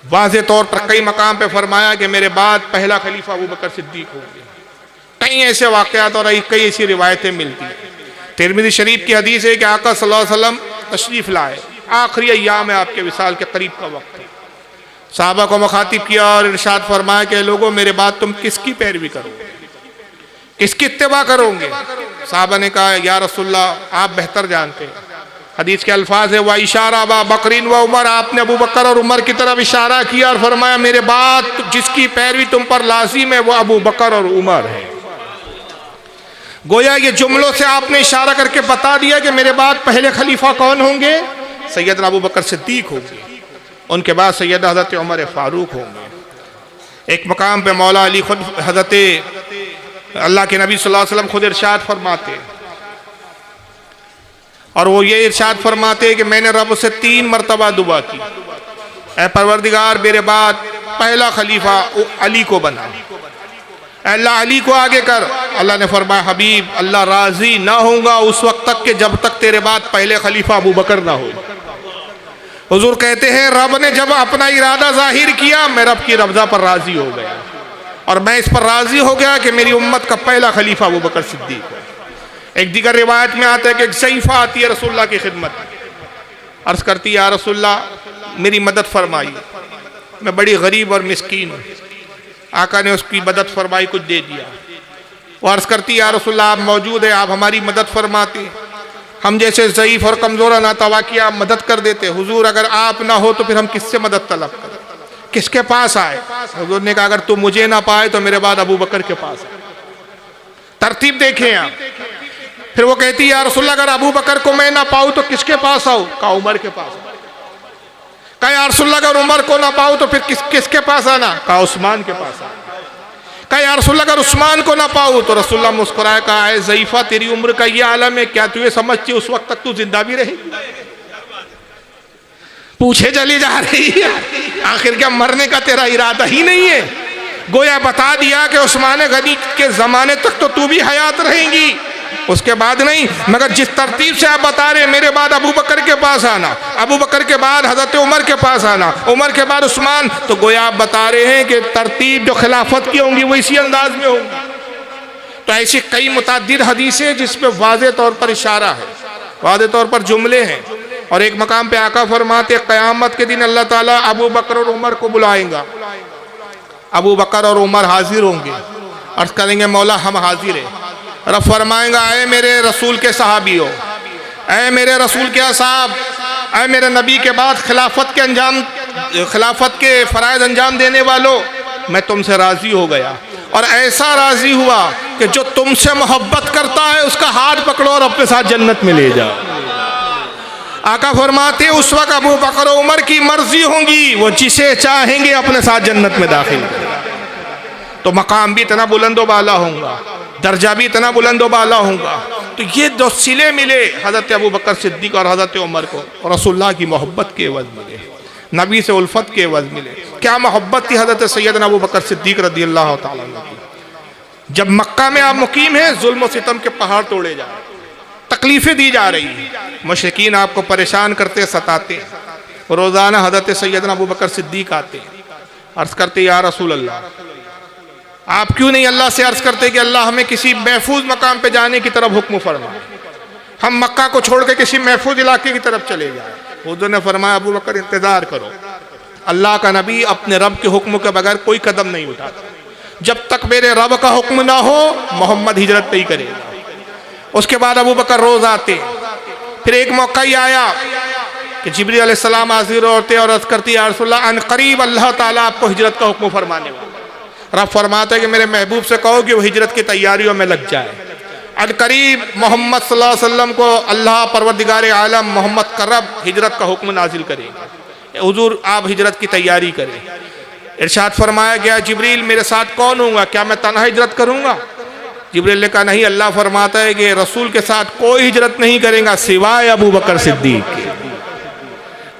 A: वाज़े तौर पर कई मकाम पे फरमाया कि मेरे बाद पहला खलीफा अबू बकर सिद्दीक़ होंगे। कई ऐसे वाक़यात और कई ऐसी रिवायतें मिलती हैं। तिरमिज़ी शरीफ की हदीस है कि आका सल्लल्लाहु अलैहि वसल्लम तशरीफ़ लाए आखिरी अय्याम है आपके विसाल के करीब का वक्त है। साहबा को मुखातिब किया और इरशाद फरमाया कि लोगों मेरे बाद तुम किसकी पैरवी करोगे, किसकी इत्तिबा करोगे? साहबा ने कहा या रसूलल्लाह आप बेहतर जानते हैं। हदीस के अल्फाज है व इशारा व बकरीन व उमर, आपने अबू बकर और उमर की तरफ इशारा किया और फरमाया मेरे बाद जिसकी पैरवी तुम पर लाजिम है वो अबू बकर और उमर है। गोया ये जुमलों से आपने इशारा करके बता दिया कि मेरे बाद पहले खलीफा कौन होंगे? सैयदना अबू बकर सिद्दीक होंगे, उनके बाद सैयदना हज़रत उमर फारूक होंगे। एक मकाम पे मौला अली खुद हज़रत अल्लाह के नबी सल्लल्लाहु अलैहि वसल्लम खुद इरशाद फरमाते और वो ये इरशाद फरमाते कि मैंने रब से 3 मरतबा दुआ की, ऐ परवरदिगार मेरे बाद पहला खलीफा अली को बना, अल्लाह अली को आगे कर। अल्लाह ने फरमाया हबीब अल्लाह राजी ना होगा उस वक्त तक कि जब तक तेरे बाद पहले खलीफा अबू बकर ना हो। हुजूर कहते हैं रब ने जब अपना इरादा जाहिर किया मैं रब की रज़ा पर राजी हो गया और मैं इस पर राजी हो गया कि मेरी उम्मत का पहला खलीफा अबू बकर सिद्दीक है। एक दीगर रिवायत में आता है कि एक ज़ईफ़ा आती है रसूलुल्लाह की खिदमत में, अर्ज़ करती है या रसूलुल्लाह मेरी मदद फरमाइए, मैं बड़ी गरीब और मिस्कीन हूँ। आका ने उसकी मदद फरमाई, कुछ दे दिया। वो अर्ज़ करती है या रसूलुल्लाह आप मौजूद है, आप हमारी मदद फरमाते, हम जैसे ज़ईफ़ और कमज़ोर नातवा की आप मदद कर देते। हुजूर अगर आप ना हो तो फिर हम किससे मदद तलब करें, किसके पास आए? हुजूर ने कहा अगर तू मुझे ना पाए तो मेरे बाद अबू बकर के पास आए। तरतीब देखें आप। फिर वो कहती है या रसूलल्लाह अगर अबू बकर को मैं ना पाऊँ तो किसके पास आऊँ? कहा उमर के पास। कहा या रसूलल्लाह अगर उमर को ना पाऊँ तो फिर किसके पास आना? कहा उस्मान के पास आना। कहा या रसूलल्लाह अगर उस्मान को ना पाऊँ तो रसूलल्लाह मुस्कुराए कहा ऐ ज़ईफ़ा तेरी उम्र का ये आलम है, क्या तू ये समझती उस वक्त तक तू जिंदा भी रहेगी? पूछे चली जा रही है, आखिर क्या मरने का तेरा इरादा ही नहीं है? गोया बता दिया कि उस्मान गनी के ज़माने तक तो तू भी हयात रहेंगी, उसके बाद नहीं। मगर जिस तरतीब से आप बता रहे मेरे बाद अबू बकर के पास आना, अबू बकर के बाद हज़रत उमर के पास आना, उमर के बाद उस्मान, तो गोया आप बता रहे हैं कि तरतीब जो खिलाफत की होंगी वो इसी अंदाज में होंगी। तो ऐसी कई मुतअद्दिद हदीसें जिस पे वाज़े तौर पर इशारा है, वाज़े तौर पर जुमले हैं। और एक मकाम पे आका फरमाते क़यामत के दिन अल्लाह ताला अबू बकर और उमर को बुलाएगा, अबू बकर और उमर हाजिर होंगे, अर्ज़ करेंगे मौला हम हाजिर हैं। रब फरमाएगा ऐ मेरे रसूल के सहाबियों, ऐ मेरे रसूल के असहाब, ऐ मेरे नबी के बाद खिलाफत के फ़राइज़ अंजाम देने वालों, मैं तुमसे राज़ी हो गया और ऐसा राज़ी हुआ कि जो तुमसे मोहब्बत करता है उसका हाथ पकड़ो और अपने साथ जन्नत में ले जाओ। आका फरमाते उस वक्त अबू बकर और उमर की मर्जी होगी, वो जिसे चाहेंगे अपने साथ जन्नत में दाखिल करें। तो मकाम भी इतना बुलंदो बाला होगा, दर्जा भी इतना बुलंदो बाला होगा। तो ये दो सिले मिले हज़रत अबू बकर सिद्दीक और हज़रत उमर को, और रसूलुल्लाह की मोहब्बत के एवज़ मिले, नबी से उल्फत के एवज़ मिले। क्या मोहब्बत थी हज़रत सैयदना अबू बकर सिद्दीक रज़ियल्लाहु ताला अन्हु की। जब मक्का में आप मुकीम हैं जुल्म और सितम के पहाड़ तोड़े जा रहे, तकलीफ़ें दी जा रही हैं, मुशरिकीन आपको परेशान करते सताते। रोज़ाना हज़रत सैयदना अबू बकर सिद्दीक आते, अर्ज़ करते या रसूल अल्लाह आप क्यों नहीं अल्लाह से अर्ज़ करते कि अल्लाह हमें किसी महफूज मकाम पे जाने की तरफ हुक्म फरमाए, हम मक्का को छोड़ के किसी महफूज इलाके की तरफ चले जाए। हुज़ूर ने फरमाया अबू बकर इंतज़ार करो, अल्लाह का नबी अपने रब के हुक्म के बगैर कोई कदम नहीं उठाता। जब तक मेरे रब का हुक्म ना हो मोहम्मद हिजरत नहीं करेगा। उसके बाद अबू बकर रोज़ आते। फिर एक मौका ही आया कि जिब्रील अलैहिस्सलाम हाज़िर होते और अर्ज़ करती या रसूलल्लाह अन करीब अल्लाह ताला आपको हिजरत का हुक्म फरमाने वाला। रब फरमाता है कि मेरे महबूब से कहो कि वो हिजरत की तैयारियों में लग जाए। अन करीब मोहम्मद सल्लल्लाहु अलैहि वसल्लम को अल्लाह परवरदिगार आलम मोहम्मद का रब हिजरत का हुक्म नाजिल करेगा, हुजूर आप हिजरत की तैयारी करें। इरशाद फरमाया गया जिब्रील मेरे साथ कौन होगा, क्या मैं तन्हा हिजरत करूँगा? जिब्रील ने कहा नहीं, अल्लाह फरमाता है कि रसूल के साथ कोई हिजरत नहीं करेगा सिवाय अबू बकर सिद्दीक के।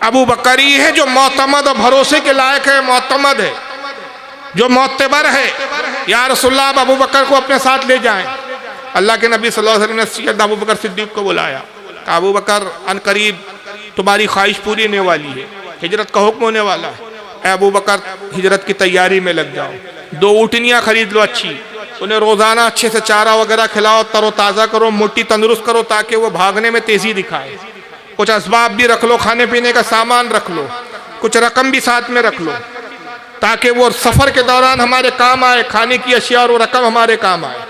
A: अबू बकर ही है जो मोतमद और भरोसे के लायक है, मोतमद है, जो मोतबर है। या रसूलल्लाह आप अबू बकर को अपने साथ ले जाएं। अल्लाह के नबी सल्लल्लाहु अलैहि वसल्लम ने सैयदना अबू बकर सिद्दीक को बुलाया, कहा अबू बकर अन करीब तुम्हारी ख्वाहिश पूरी होने वाली है, हिजरत का हुक्म होने वाला है। अबू बकर हिजरत की तैयारी में लग जाओ, 2 ऊँटनियाँ खरीद लो अच्छी, उन्हें रोज़ाना अच्छे से चारा वगैरह खिलाओ, तरोताज़ा करो, मोटी तंदुरुस्त करो ताकि वो भागने में तेज़ी दिखाए। कुछ असबाब भी रख लो, खाने पीने का सामान रख लो, कुछ रकम भी साथ में रख लो, ताकि वो सफ़र के दौरान हमारे काम आए, खाने की अशिया और वो रकम हमारे काम आए।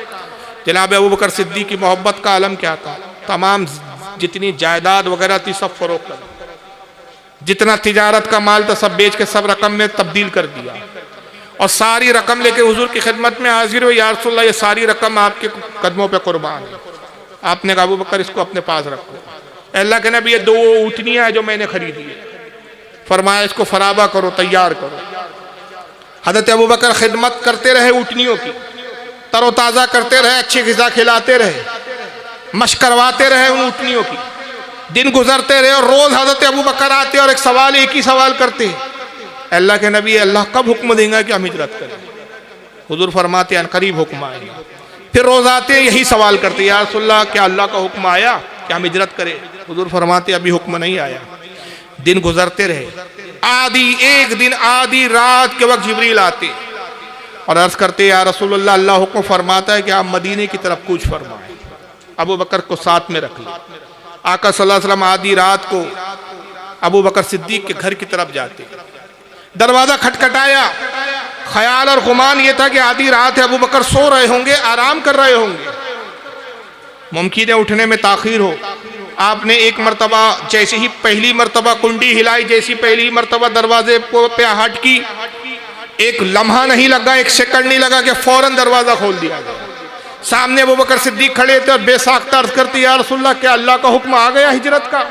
A: जनाब अबू बकर सिद्दीक़ की मोहब्बत का आलम क्या था, तमाम जितनी जायदाद वगैरह थी सब फरोख्त कर, जितना तिजारत का माल था सब बेच के सब रकम में तब्दील कर दिया, और सारी रकम लेके हुजूर की खिदमत में हाजिर हुए, या रसूलल्लाह ये सारी रकम आपके कदमों पे कुर्बान है। आपने कहा अबू बकर इसको अपने पास रखो। अल्लाह के नबी ये 2 ऊँटनियाँ हैं जो मैंने खरीदी है, फरमाया इसको फराबा करो, तैयार करो। हज़रत अबू बकर खिदमत करते रहे ऊँटनियों की, तरोताज़ा करते रहे, अच्छी ग़िज़ा खिलाते रहे, मशक करवाते रहे उन ऊँटनियों की। दिन गुजरते रहे और रोज़ हज़रत अबू बकर आते और एक ही सवाल करते, अल्लाह के नबी अल्लाह कब हुक्म देगा कि हम हिजरत करें। हुजूर फरमाते हैं करीब हुक्म आएगा। फिर रोज़ आते यही सवाल करते, या रसूलल्लाह क्या अल्लाह का हुक्म आया कि हम हिजरत करें। हुजूर फरमाते अभी हुक्म नहीं आया। दिन गुजरते रहे, एक दिन आधी रात के वक्त जिब्रील आते और अर्ज़ करते, या रसूलल्लाह अल्लाह हुक्म फरमाता है कि आप मदीने की तरफ कूच फरमाएं। अबू बकर को साथ में रख लिया। आका सल्लल्लाहु अलैहि वसल्लम आधी रात को अबू बकर सिद्दीक़ के घर की तरफ जाते, दरवाज़ा खटखटाया। ख्याल और गुमान ये था कि आधी रात है, अबू बकर सो रहे होंगे, आराम कर रहे होंगे, मुमकिन है उठने में ताख़ीर हो। आपने एक मरतबा जैसे ही पहली मरतबा कुंडी हिलाई, जैसी पहली मरतबा दरवाजे पे आहट की, एक लम्हा नहीं लगा, एक सेकंड नहीं लगा कि फौरन दरवाज़ा खोल दिया गया। सामने अबू बकर सिद्दीक़ खड़े थे और बेसाख्ता अर्ज़ करती, या रसूलल्लाह क्या अल्लाह का हुक्म आ गया हिजरत का।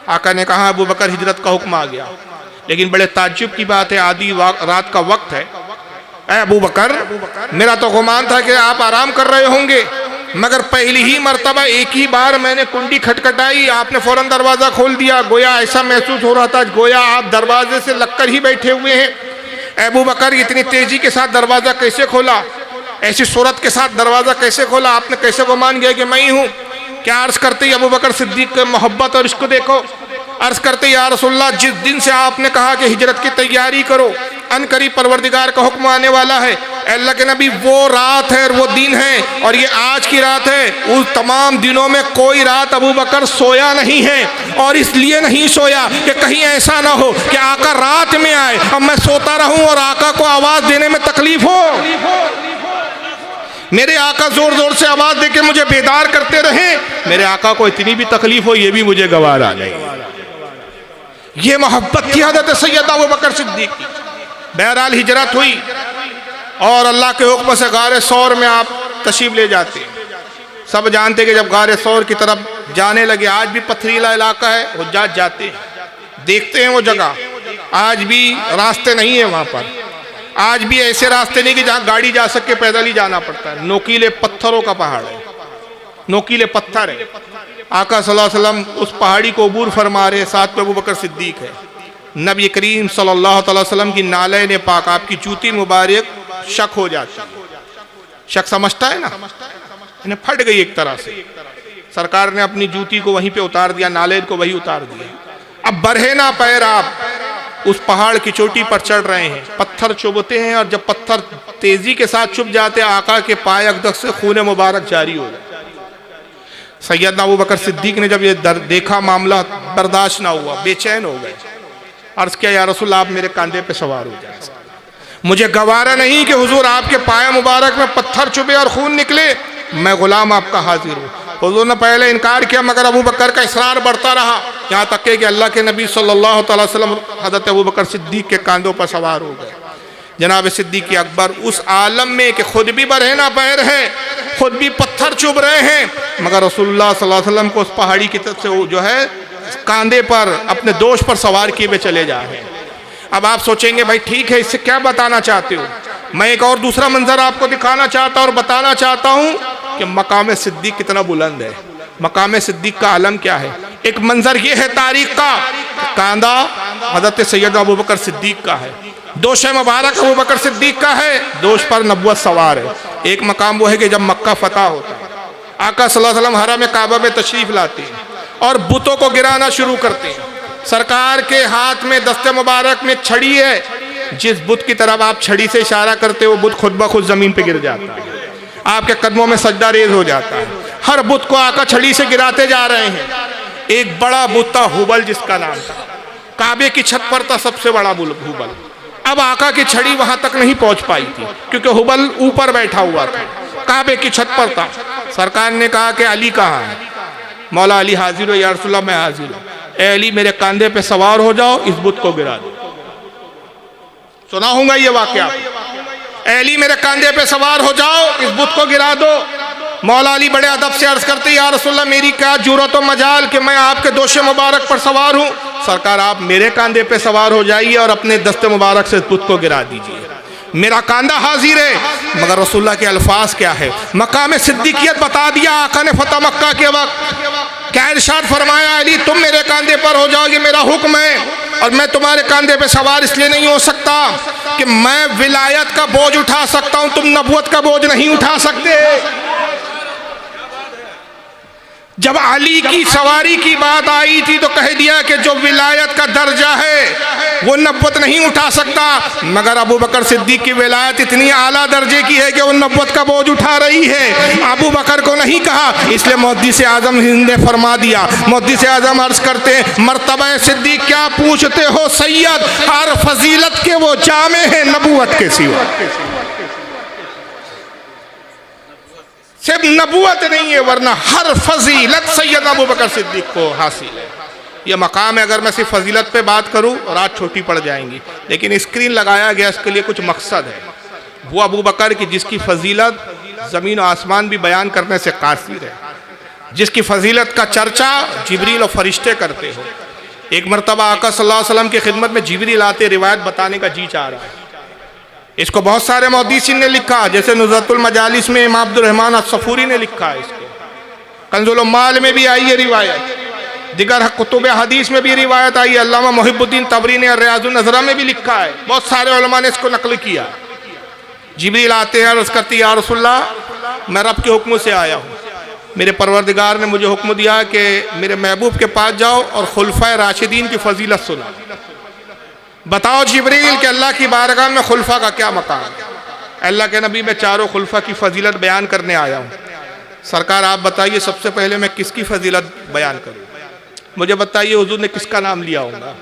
A: आका ने कहा अबू बकर हिजरत का हुक्म आ गया, लेकिन बड़े ताज्जुब की बात है, आधी रात का वक्त है। ऐ अबू बकर, मेरा तो गुमान था कि आप आराम कर रहे होंगे, मगर पहली ही मरतबा एक ही बार मैंने कुंडी खटखटाई, आपने फौरन दरवाज़ा खोल दिया। गोया ऐसा महसूस हो रहा था गोया आप दरवाजे से लगकर ही बैठे हुए हैं। अबू बकर इतनी तेज़ी के साथ दरवाज़ा कैसे खोला, ऐसी सूरत के साथ दरवाज़ा कैसे खोला, आपने कैसे गुमान किया कि मैं ही हूँ। क्या अर्ज़ करते अबू बकर सिद्दीक़ के मोहब्बत और इश्क देखो। अर्ज़ करते, या रसूलल्लाह जिस दिन से आपने कहा कि हिजरत की तैयारी करो, अनकरीब परवरदिगार का हुक्म आने वाला है, अल्लाह के नबी वो रात है और वो दिन है और ये आज की रात है। उस तमाम दिनों में कोई रात अबू बकर सोया नहीं है, और इसलिए नहीं सोया कि कहीं ऐसा ना हो कि आका रात में आए, अब मैं सोता रहूं और आका को आवाज़ देने में तकलीफ हो। मेरे आका जोर जोर से आवाज़ देके मुझे बेदार करते रहे, मेरे आका को इतनी भी तकलीफ हो ये भी मुझे गवार आ जाए। ये मोहब्बत थी हज़रत सैयदना अबू बकर सिद्दीक़ की। बहरहाल हिजरत हुई और अल्लाह के हुक्म से गारे सौर में आप तशरीफ़ ले जाते। सब जानते कि जब गारे सौर की तरफ जाने लगे, आज भी पथरीला इलाका है, हुज्जाज जाते हैं, देखते हैं वो जगह, आज भी रास्ते नहीं है वहाँ पर, आज भी ऐसे रास्ते नहीं कि जहाँ गाड़ी जा सके, पैदल ही जाना पड़ता है। नोकीले पत्थरों का पहाड़ है, नोकीले पत्थर है। आका सल्लल्लाहु अलैहि वसल्लम उस पहाड़ी को अबूर फरमा रहे, साथ में अबू बकर सिद्दीक़ है। नबी करीम सल्लल्लाहु अलैहि वसल्लम की नालैन पाक, आपकी जूती मुबारक शक हो जाती है। शक समझता है ना, इन्हें फट गई एक तरह से। सरकार ने अपनी जूती को वहीं पे उतार दिया, नालैन को वहीं उतार दिया। अब बढ़े ना पैर, आप उस पहाड़ की चोटी पर चढ़ रहे हैं, पत्थर चुभते हैं, और जब पत्थर तेजी के साथ चुभ जाते हैं, आका के पाए अकदक से खून मुबारक जारी हो जाए। सैयदना अबू बकर सिद्दीक़ ने जब ये देखा, मामला बर्दाश्त ना हुआ, बेचैन हो गए। अर्ज़ किया, या रसूल आप मेरे कंधे पे सवार हो जाए, मुझे गवारा नहीं कि हुजूर आपके पाए मुबारक में पत्थर चुभे और खून निकले, मैं गुलाम आपका हाजिर हूँ। हुजूर ने पहले इनकार किया, मगर अबू बकर का इसरार बढ़ता रहा, यहाँ तक कि अल्लाह के नबी सल्लल्लाहु अलैहि वसल्लम हज़रत अबू बकर सिद्दीक़ के कंधों पर सवार हो गए। जनाब सिद्दीक़ अकबर उस आलम में कि खुद भी बरहना पैर है, खुद भी पत्थर चुभ रहे हैं, मगर रसूलुल्लाह सल्लल्लाहु अलैहि वसल्लम को उस पहाड़ी की तरफ से जो है कांधे पर अपने दोष पर सवार किए हुए चले जा रहे हैं। अब आप सोचेंगे भाई ठीक है, इससे क्या बताना चाहते हो। मैं एक और दूसरा मंजर आपको दिखाना चाहता हूँ और बताना चाहता हूँ कि मकाम सिद्दीक़ कितना बुलंद है, मकाम सिद्दीक़ का आलम क्या है। एक मंजर ये है तारीख का, कांधा हज़रत सैयदना अबू बकर सिद्दीक़ का है, दोष मुबारक अबू बकर सिद्दीक़ का है, दोष पर नबुव्वत सवार है। एक मकाम वो है कि जब मक्का फतह होता है, आका सल्लल्लाहु अलैहि वसल्लम हरम काबा में तशरीफ़ लाते हैं और बुतों को गिराना शुरू करते हैं। सरकार के हाथ में दस्ते मुबारक में छड़ी है, जिस बुत की तरफ आप छड़ी से इशारा करते हो, बुत खुद ब खुद ज़मीन पे गिर जाता है, आपके कदमों में सजदा रेज हो जाता है। हर बुत को आका छड़ी से गिराते जा रहे हैं। एक बड़ा बुत था हुबल जिसका नाम था, काबे की छत पर था सबसे बड़ा हुबल। अब आका की छड़ी वहां तक नहीं पहुंच पाई थी क्योंकि हुबल ऊपर बैठा हुआ था, काबे की छत पर था। सरकार ने कहा कि अली कहाँ है? मौला अली हाजिर हो या रसूलल्लाह, मैं हाजिर हूँ। ए अली मेरे कंधे पे सवार हो जाओ, इस बुत को गिरा दो। सुना होगा ये वाकया। ए अली मेरे कंधे पे सवार हो जाओ, इस बुत को गिरा दो। मौला अली बड़े अदब से अर्ज करते या रसूलल्लाह मेरी क्या जुरत व मजाल कि मैं आपके दोषे मुबारक पर सवार हूँ। सरकार आप मेरे कंधे पे सवार हो जाइए और अपने दस्ते मुबारक से बुत को गिरा दीजिए, मेरा कांधा हाजिर है। मगर रसूलुल्लाह के अल्फाज क्या है? मकाम सिद्दीकियत बता दिया आका ने फतह मक्का के वक्त। क्या इरशाद फरमाया? अली तुम मेरे कांधे पर हो जाओगे, मेरा हुक्म है, और मैं तुम्हारे कांधे पे सवार इसलिए नहीं हो सकता कि मैं विलायत का बोझ उठा सकता हूं, तुम नबूवत का बोझ नहीं उठा सकते। जब अली की सवारी की बात आई थी तो कह दिया कि जो विलायत का दर्जा है वो नबूवत नहीं उठा सकता, मगर अबू बकर सिद्दीक की विलायत इतनी आला दर्जे की है कि वो नबूवत का बोझ उठा रही है। अबू बकर को नहीं कहा, इसलिए मुहद्दिस आज़म हिंद ने फरमा दिया। मुहद्दिस आज़म अर्ज करते हैं मर्तबा सिद्दीक क्या पूछते हो सैयद, हर फजीलत के वो जामे हैं नबूवत के सिवा। सिर्फ नबूवत नहीं है वरना हर फजीलत सैयद अबू बकर सिद्दीक को हासिल है। ये मकाम है। अगर मैं सिर्फ फजीलत पे बात करूं रात छोटी पड़ जाएंगी, लेकिन स्क्रीन लगाया गया इसके लिए कुछ मकसद है। वो अबू बकर की जिसकी फजीलत ज़मीन और आसमान भी बयान करने से कासिर है, जिसकी फजीलत का चर्चा जिब्रील और फरिश्ते करते हो। एक मरतबा आका सल्लल्लाहु अलैहि वसल्लम की खिदमत में जिब्रील आते, रिवायत बताने का जी चाह रहा है। इसको बहुत सारे मुहद्दिसीन ने लिखा, जैसे नुज़रतुल मजालिस में इमाम अब्दुर रहमान अस्सफूरी ने लिखा है। इसको कंजुल उम्माल में भी आई है रिवायत, दिगर कुतुब हदीस में भी रिवायत आई है। अल्लामा मुहिब्बुद्दीन तबरी ने रियाजुन नज़रा में भी लिखा है। बहुत सारे उलमा ने इसको नकल किया। जिब्रील आते हैं, अर्ज़ करती या रसूलल्लाह मैं रब के हुक्म से आया हूँ, मेरे परवरदिगार ने मुझे हुक्म दिया कि मेरे महबूब के पास जाओ और खुलफाए राशिदीन की फजीलत सुना। बताओ जिब्रील कि अल्लाह की बारगाह में खुलफा का क्या मकाम है? अल्लाह के नबी मैं चारों खुलफा की फजीलत बयान करने आया हूँ। सरकार आप बताइए सबसे पहले मैं किसकी फजीलत बयान करूँ? मुझे बताइए हुजूर ने किसका नाम लिया होगा?